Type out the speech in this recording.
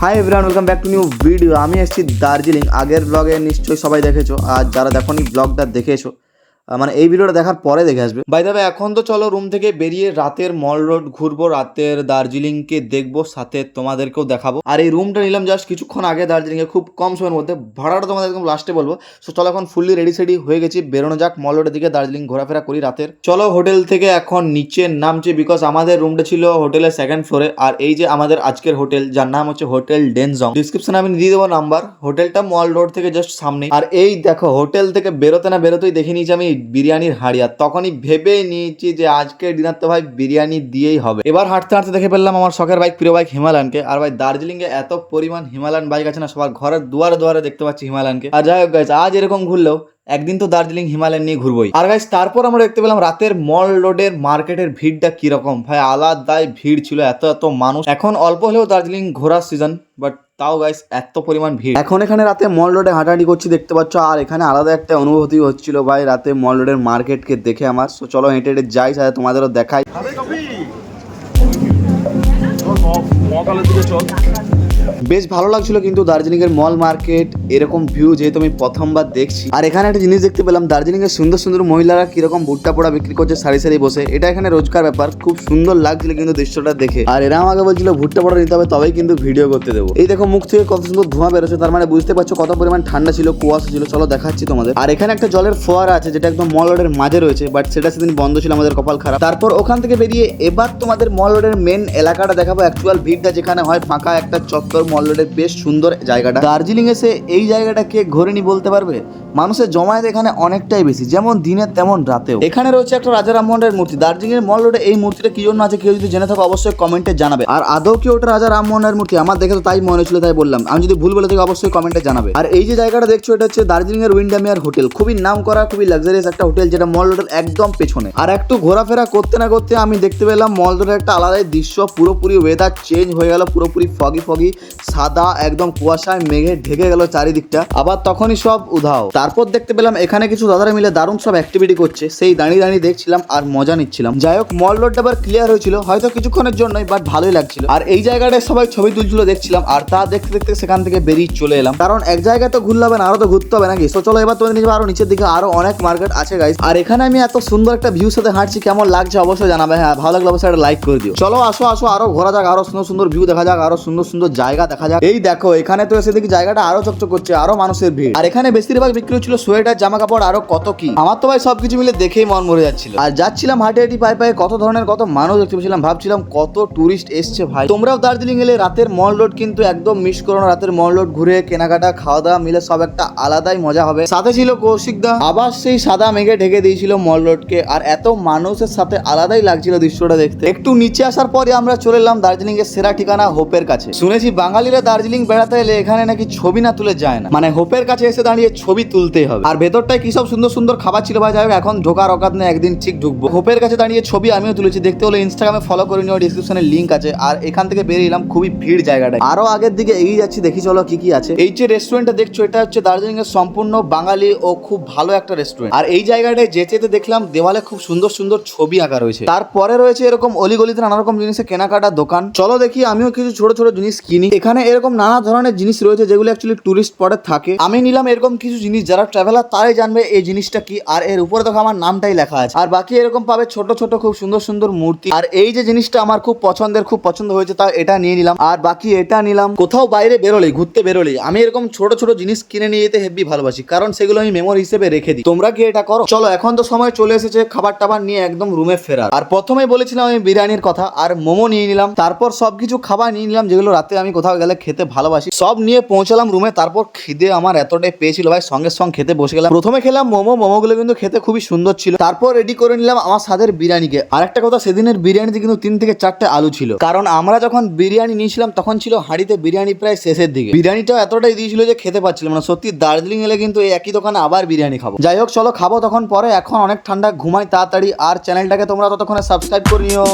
Hi everyone, welcome back to new video. আমি এসেছি দার্জিলিং। আগের ব্লগে নিশ্চয়ই সবাই দেখেছো, আর যারা দেখোনি ব্লগটা দেখেছো, মানে এই ভিডিওটা দেখার পরে দেখে আসবে। বাই দ্য ওয়ে, এখন তো চলো রুম থেকে বেরিয়ে রাতের মল রোড ঘুরবো, রাতের দার্জিলিংকে দেখবো, সাথে তোমাদেরকেও দেখাবো। আর এই রুমটা নিলাম জাস্ট কিছুক্ষণ আগে দার্জিলিংয়ে, খুব কম সময়ের মধ্যে। ভাড়াটা তোমাদের একদম লাস্টে বলবো। সো চলো এখন ফুললি রেডি সেডি হয়ে গেছি, বেরোনো যাক মল রোডের দিকে, দার্জিলিং ঘোরাফেরা করি রাতের। চলো হোটেল থেকে এখন নিচে নামছি, বিকজ আমাদের রুমটা ছিল হোটেলের সেকেন্ড ফ্লোরে। আর এই যে আমাদের আজকের হোটেল, যার নাম হচ্ছে হোটেল ডেনজং, ডিসক্রিপশনে আমি দিয়ে দেবো নাম্বার। হোটেলটা মল রোড থেকে জাস্ট সামনে। আর এই দেখো, হোটেল থেকে বেরোতে না বেরোতেই দেখে নিয়েছি আমি বিরিয়ানির হাঁড়ি, আর তখনই ভেবে নিয়েছি যে আজকে ডিনার তো ভাই বিরিয়ানি দিয়েই হবে। এবার হাঁটতে হাঁটতে দেখে ফেললাম আমার শখের বাইক, প্রিয় বাইক হিমালয়ানকে। আর ভাই দার্জিলিং এ এত পরিমাণ হিমালয়ান বাইক আছে না, সবার ঘরের দুয়ারে দুয়ারে দেখতে পাচ্ছি হিমালয়ানকে। আর যাই হোক গাইস, আজ এরকম ঘুরলেও একদিন তো দার্জিলিং হিমালয়ান নিয়ে ঘুরবোই। আর গাইস তারপর আমরা দেখতে পেলাম রাতের মল রোডের মার্কেটের ভিড়টা কিরকম। ভাই আলাদাই ভিড় ছিল, এত এত মানুষ। এখন অল্প হলেও দার্জিলিং ঘোরার সিজন, বাট তাও গাইস এত পরিমাণ ভিড়। এখন এখানে রাতে মল রোডে হাঁটাহাঁটি করছি দেখতে পাচ্ছ, আর এখানে আলাদা একটা অনুভূতি হচ্ছিল ভাই রাতে মল রোডের মার্কেটকে দেখে আমার। সো চলো হেঁটে হেঁটে যাই, সাথে তোমাদেরও দেখাই। বেশ ভালো লাগছিল কিন্তু দার্জিলিং এর মল মার্কেট এরকম ভিউ যেহেতু আমি প্রথমবার দেখছি। আর এখানে একটা জিনিস দেখতে পেলাম, দার্জিলিং এর সুন্দর সুন্দর মহিলারা কিরকম ভুট্টা পোড়া বিক্রি করছে সারি সারি বসে। এটা এখানে রোজকার ব্যাপার, খুব সুন্দর লাগছিল কিন্তু দৃশ্যটা দেখে। আর এরা আমাকে বলছিল ভুট্টা পোড়া নিতে হবে তবেই কিন্তু ভিডিও করতে দেবো। এই দেখো মুখ থেকে কত সুন্দর ধোঁয়া বেরোচ্ছে, তার মানে বুঝতে পারছো কত পরিমাণ ঠান্ডা ছিল, কুয়াশা ছিল। চলো দেখাচ্ছি তোমাদের। আর এখানে একটা জলের ফোয়ারা আছে যেটা একদম মল রোডের মাঝে রয়েছে, বাট সেটা সেদিন বন্ধ ছিল, আমাদের কপাল খারাপ। তারপর ওখান থেকে বেরিয়ে এবার তোমাদের মল রোডের মেন এলাকাটা দেখাবো, অ্যাকচুয়াল ভিড়টা যেখানে হয়, ফাঁকা একটা চত্বর মল রোডের, বেশ সুন্দর জায়গাটা। দার্জিলিং এসে এই জায়গাটা কে ঘোরেনি বলতে পারবে? মানুষের জমায়েত এখানে অনেকটাই বেশি, যেমন দিনে তেমন রাতেও। এখানে রয়েছে একটা রাজা রামমোহনের মূর্তি। দার্জিলিং এর মল রোডে এই মূর্তিটা কি জন্য আছে, কেউ যদি জেনে থাকো অবশ্যই কমেন্টে জানাবে। আর আদৌ কি ওটা রাজা রামমোহনের মূর্তি? আমার দেখে তো তাই মনে ছিল, তাই বললাম। আমি যদি ভুল বলে থাকি অবশ্যই কমেন্টে জানাবে। আর এই যে জায়গাটা দেখছো, এটা হচ্ছে দার্জিলিং এর উইন্ডামিয়ার হোটেল। খুবই নাম করা, খুবই লাক্সারিয়াস একটা হোটেল, যেটা মল রোডের একদম পেছনে। আর একটু ঘোরাফেরা করতে না করতে আমি দেখতে পেলাম মল রোডের একটা আলাদাই দৃশ্য। পুরোপুরি ওয়েদার চেঞ্জ হয়ে গেল, পুরোপুরি ফগি ফগি, সাদা একদম কুয়াশায় মেঘে ঢেকে গেল চারিদিকটা। আবার তখনই সব উধাও। তারপর দেখতে পেলাম এখানে কিছু দাদারা মিলে দারুণ সব অ্যাক্টিভিটি করছে, সেই দাঁড়িয়ে দাঁড়িয়ে দেখছিলাম আর মজা নিচ্ছিলাম। যাই হোক, মল রোডটা আবার ক্লিয়ার হয়েছিল, হয়তো কিছুক্ষণের জন্যই, বাট ভালোই লাগছিল। আর এই জায়গাটায় সবাই ছবি তুলছিল দেখছিলাম, আর তা দেখতে দেখতে সেখান থেকে বেরিয়ে চলে এলাম, কারণ এক জায়গায় তো ঘুরলে হবে না, আরো তো ঘুরতে হবে নাকি। তো চলো এবার তোমাদের নিচে আরো নিচের দিকে আরো অনেক মার্কেট আছে গাইস। আর এখানে আমি এত সুন্দর একটা ভিউ সাথে হাঁটছি, কেমন লাগছে অবশ্যই জানাবে। হ্যাঁ, ভালো লাগলে অবশ্যই একটা লাইক করে দিও। চলো আসো আসো, আরো ঘোরা যাক, আরো সুন্দর সুন্দর ভিউ দেখা যাক, আরো সুন্দর সুন্দর জায়গা দেখা যাক। এই দেখো এখানে তো এসে দেখি জায়গাটা আরো চকচক করছে, আরো মানুষের ভিড়। আর এখানে বেশিরভাগ বিক্রি হচ্ছিল সোয়েটার, জামা কাপড়, আরো কত কি। আমার তো ভাই সবকিছু মিলে দেখেই মন মরে যাচ্ছিল। আর যাচ্ছিলাম হাঁটে হাঁটি, পায়ে পায়ে কত ধরনের কত মানুষ দেখতে পেয়েছিলাম, ভাবছিলাম কত টুরিস্ট এসছে ভাই। তোমরাও দার্জিলিং এলে রাতের মল রোড কিন্তু একদম মিস করো না। রাতের মল রোড ঘুরে কেনাকাটা, খাওয়া দাওয়া মিলে সব একটা আলাদাই মজা হবে। সাথে ছিল কৌশিক দা, আবার সেই সাদা মেঘে ঢেকে দিয়েছিল মল রোডকে। আর এত মানুষের সাথে আলাদাই লাগছিল দৃশ্যটা দেখতে। একটু নিচে আসার পরে আমরা চলে এলাম দার্জিলিং এর সেরা ঠিকানা হোপের কাছে। শুনেছি বাঙালিরা দার্জিলিং বেড়াতে এলে এখানে নাকি ছবি না তুলে যায় না, মানে হোপের কাছে এসে দাঁড়িয়ে ছবি তুলতেই হবে। আর ভেতরটায় কি সব সুন্দর সুন্দর খাবার ছিল ভাই, যাই হোক এখন ঢোকার অকাত নেই, একদিন ঠিক ঢুকবো। হোপের কাছে দাঁড়িয়ে ছবি আমিও তুলেছি, দেখতে হলে ইনস্টাগ্রামে ফলো করে নিও, ডিসক্রিপশনে লিঙ্ক আছে। আর এখান থেকে বেরিয়ে এলাম, খুবই ভিড় জায়গাটায়। আরো আগের দিকে এগিয়ে যাচ্ছি, দেখি চলো কি কি আছে। এই যে রেস্টুরেন্টটা দেখছো, এটা হচ্ছে দার্জিলিং এর সম্পূর্ণ বাঙালি ও খুব ভালো একটা রেস্টুরেন্ট। আর এই জায়গাটায় যেতে দেখলাম দেওয়ালে খুব সুন্দর সুন্দর ছবি আঁকা রয়েছে। তারপরে রয়েছে এরকম অলিগলিতে নানা রকম জিনিসের কেনাকাটার দোকান। চলো দেখি আমিও কিছু ছোট ছোট জিনিস কিনি। এখানে এরকম নানা ধরনের জিনিস রয়েছে যেগুলো অ্যাকচুয়ালি টুরিস্ট স্পটে থাকে। আমি নিলাম এরকম কিছু জিনিস, যারা ট্রাভেলার তারাই জানবে এই জিনিসটা কি। আর এর উপরে দেখো আমার নামটাই লেখা আছে। আর বাকি এরকম পাবে ছোট ছোট খুব সুন্দর সুন্দর মূর্তি। আর এই যে জিনিসটা আমার খুব পছন্দের, খুব পছন্দ হয়েছে, তাই এটা নিয়ে নিলাম। আর বাকি এটা নিলাম। কোথাও বাইরে বেরোলেই, ঘুরতে বেরোলেই আমি এরকম ছোট ছোট জিনিস কিনে নিয়ে যেতে হেব্বি ভালোবাসি, কারণ সেগুলো আমি মেমোরি হিসেবে রেখে দিই। তোমরা কি এটা করো? চলো এখন তো সময় চলে এসেছে খাবার টাবার নিয়ে একদম রুমে ফেরার। আর প্রথমেই বলেছিলাম আমি বিরিয়ানির কথা, আর মোমো নিয়ে নিলাম। তারপর সবকিছু খাবার নিয়ে নিলাম যেগুলো রাতে আমি কোথাও গেলে খেতে ভালোবাসি, সব নিয়ে পৌঁছালাম রুমে। তারপর খিদে আমার এতটাই পেয়েছিল ভাই, সঙ্গে সঙ্গে খেতে বসে গেলাম। প্রথমে খেলাম মোমোগুলো কিন্তু খেতে খুবই সুন্দর ছিল। তারপর রেডি করে নিলাম আমার স্বাদের বিরিয়ানিকে। আর একটা কথা, সেদিনের বিরিয়ানিতে কিন্তু 3 থেকে 4টে আলু ছিল, কারণ আমরা যখন বিরিয়ানি নিয়েছিলাম তখন ছিল হাঁড়িতে বিরিয়ানি প্রায় শেষের দিকে। বিরিয়ানিটাও এতটাই দিয়েছিল যে খেতে পাচ্ছিলাম না। সত্যি দার্জিলিং এলে কিন্তু এই একই দোকানে আবার বিরিয়ানি খাবো। যাই হোক চলো খাবো তখন পরে, এখন অনেক ঠান্ডা, ঘুমাই তাড়াতাড়ি। আর চ্যানেলটাকে তোমরা ততক্ষণে সাবস্ক্রাইব করে নিও।